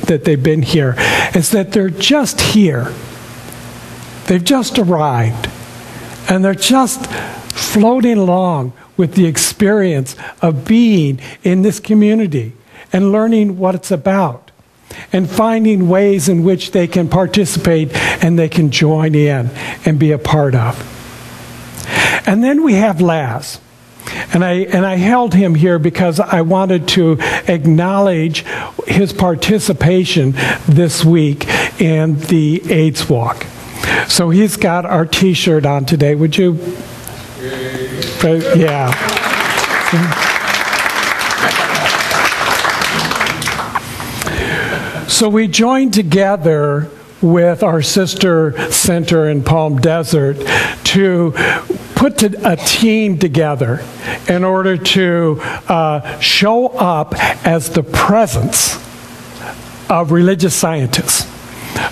that they've been here, is that they're just here. They've just arrived, and they're just floating along with the experience of being in this community and learning what it's about and finding ways in which they can participate and they can join in and be a part of. And then we have Laz. And I held him here because I wanted to acknowledge his participation this week in the AIDS Walk. So he's got our T-shirt on today. Would you? Yeah. So we joined together with our sister center in Palm Desert to put a team together in order to show up as the presence of religious scientists,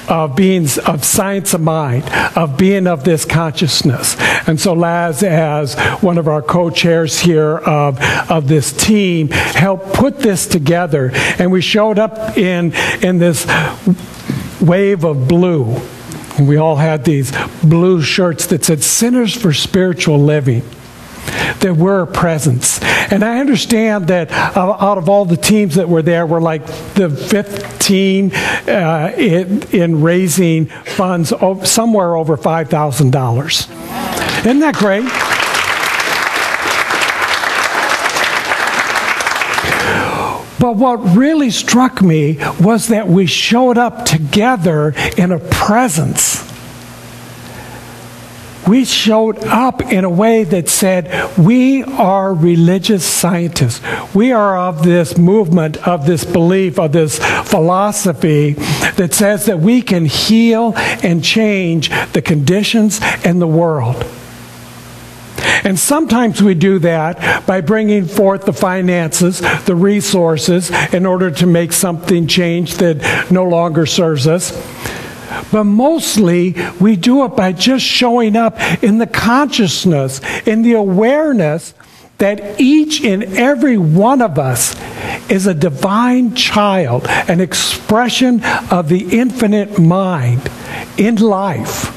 of beings of science of mind, of being of this consciousness. And so Laz, as one of our co-chairs here of this team, helped put this together. And we showed up in this wave of blue. And we all had these blue shirts that said Centers for Spiritual Living. That we're a presence. And I understand that out of all the teams that were there, we're like the 5th team in raising funds somewhere over $5,000. Isn't that great? But what really struck me was that we showed up together in a presence. We showed up in a way that said, we are religious scientists. We are of this movement, of this belief, of this philosophy that says that we can heal and change the conditions in the world. And sometimes we do that by bringing forth the finances, the resources, in order to make something change that no longer serves us. But mostly, we do it by just showing up in the consciousness, in the awareness that each and every one of us is a divine child, an expression of the infinite mind in life.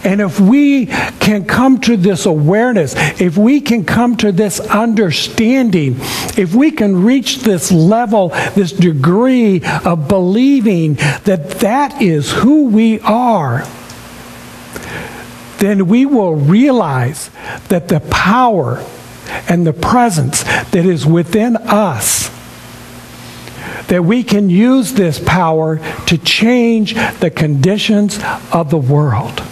And if we can come to this awareness, if we can come to this understanding, if we can reach this level, this degree of believing that that is who we are, then we will realize that the power and the presence that is within us, that we can use this power to change the conditions of the world.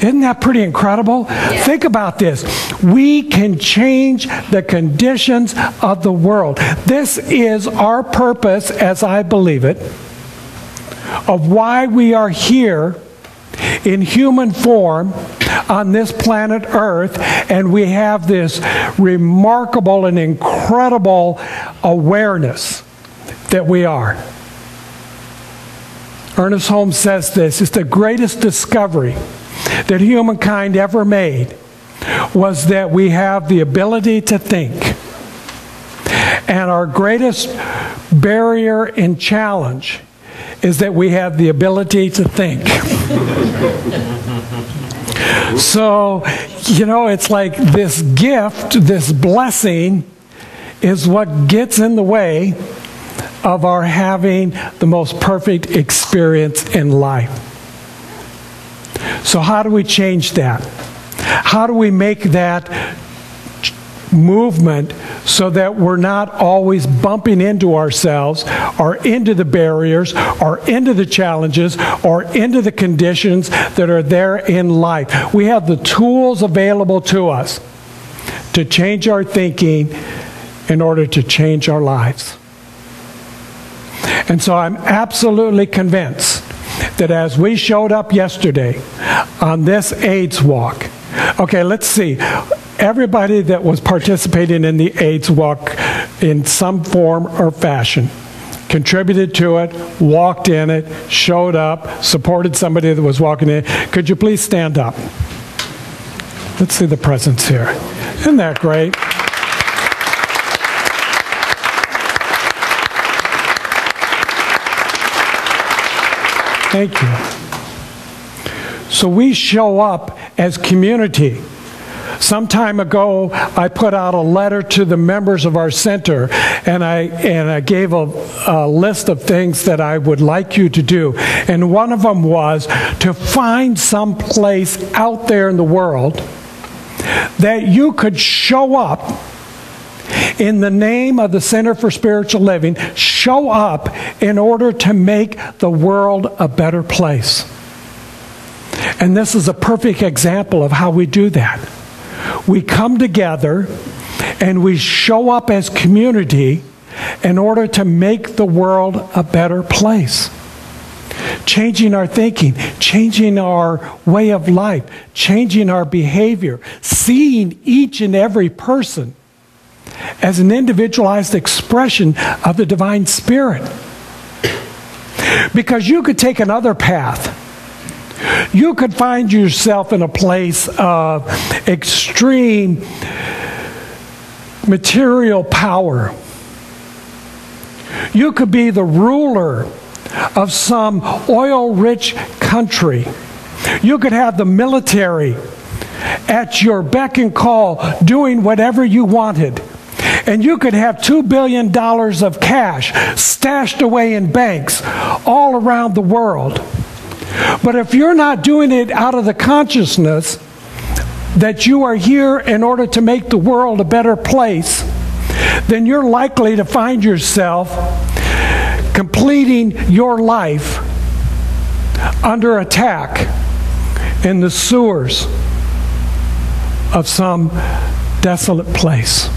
Isn't that pretty incredible? Yeah. Think about this. We can change the conditions of the world. This is our purpose, as I believe it, of why we are here in human form on this planet Earth, and we have this remarkable and incredible awareness that we are. Ernest Holmes says this: it's the greatest discovery that humankind ever made was that we have the ability to think. And our greatest barrier and challenge is that we have the ability to think. So, you know, it's like this gift, this blessing, is what gets in the way of our having the most perfect experience in life. So how do we change that? How do we make that movement so that we're not always bumping into ourselves or into the barriers or into the challenges or into the conditions that are there in life? We have the tools available to us to change our thinking in order to change our lives. And so I'm absolutely convinced that as we showed up yesterday on this AIDS walk, okay, let's see. Everybody that was participating in the AIDS walk in some form or fashion contributed to it, walked in it, showed up, supported somebody that was walking in. Could you please stand up? Let's see the presence here. Isn't that great? Thank you. So we show up as community. Some time ago, I put out a letter to the members of our center, and I gave a list of things that I would like you to do. And one of them was to find some place out there in the world that you could show up in the name of the Center for Spiritual Living, show up in order to make the world a better place. And this is a perfect example of how we do that. We come together and we show up as community in order to make the world a better place. Changing our thinking, changing our way of life, changing our behavior, seeing each and every person as an individualized expression of the divine spirit. Because you could take another path. You could find yourself in a place of extreme material power. You could be the ruler of some oil-rich country. You could have the military at your beck and call doing whatever you wanted. And you could have $2 billion of cash stashed away in banks all around the world. But if you're not doing it out of the consciousness that you are here in order to make the world a better place, then you're likely to find yourself completing your life under attack in the sewers of some desolate place.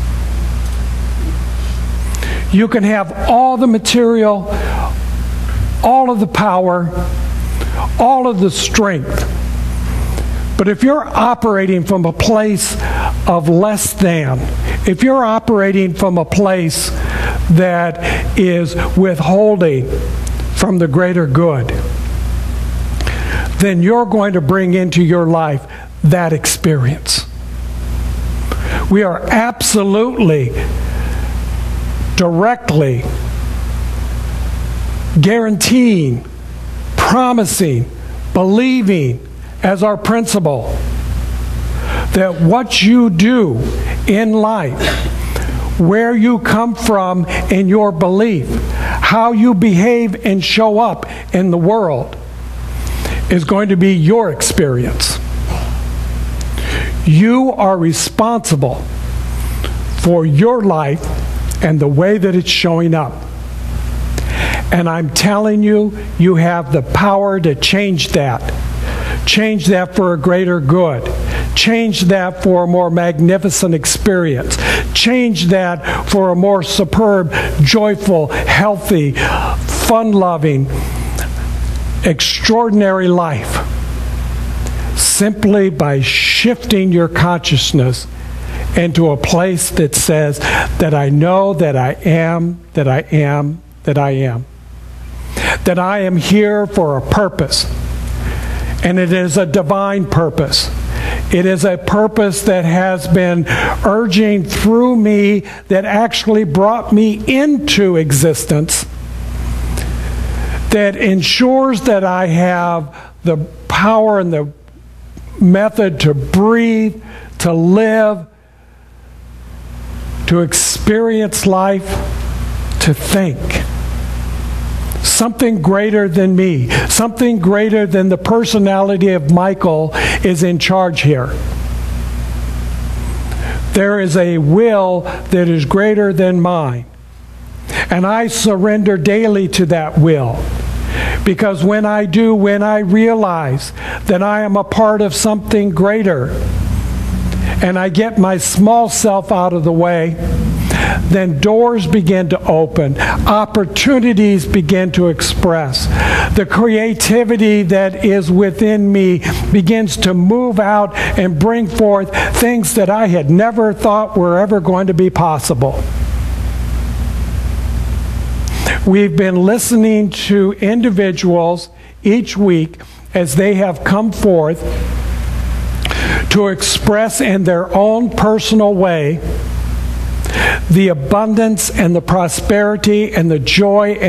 You can have all the material, all of the power, all of the strength. But if you're operating from a place of less than, if you're operating from a place that is withholding from the greater good, then you're going to bring into your life that experience. We are absolutely, directly guaranteeing, promising, believing as our principle that what you do in life, where you come from in your belief, how you behave and show up in the world is going to be your experience. You are responsible for your life and the way that it's showing up. And I'm telling you, you have the power to change that. Change that for a greater good. Change that for a more magnificent experience. Change that for a more superb, joyful, healthy, fun-loving, extraordinary life. Simply by shifting your consciousness into a place that says that I know that I am, that I am, that I am. That I am here for a purpose. And it is a divine purpose. It is a purpose that has been urging through me that actually brought me into existence, that ensures that I have the power and the method to breathe, to live, to experience life, to think. Something greater than me, something greater than the personality of Michael is in charge here. There is a will that is greater than mine. And I surrender daily to that will. Because when I do, when I realize that I am a part of something greater, and I get my small self out of the way, then doors begin to open, opportunities begin to express. The creativity that is within me begins to move out and bring forth things that I had never thought were ever going to be possible. We've been listening to individuals each week as they have come forth to express in their own personal way the abundance and the prosperity and the joy and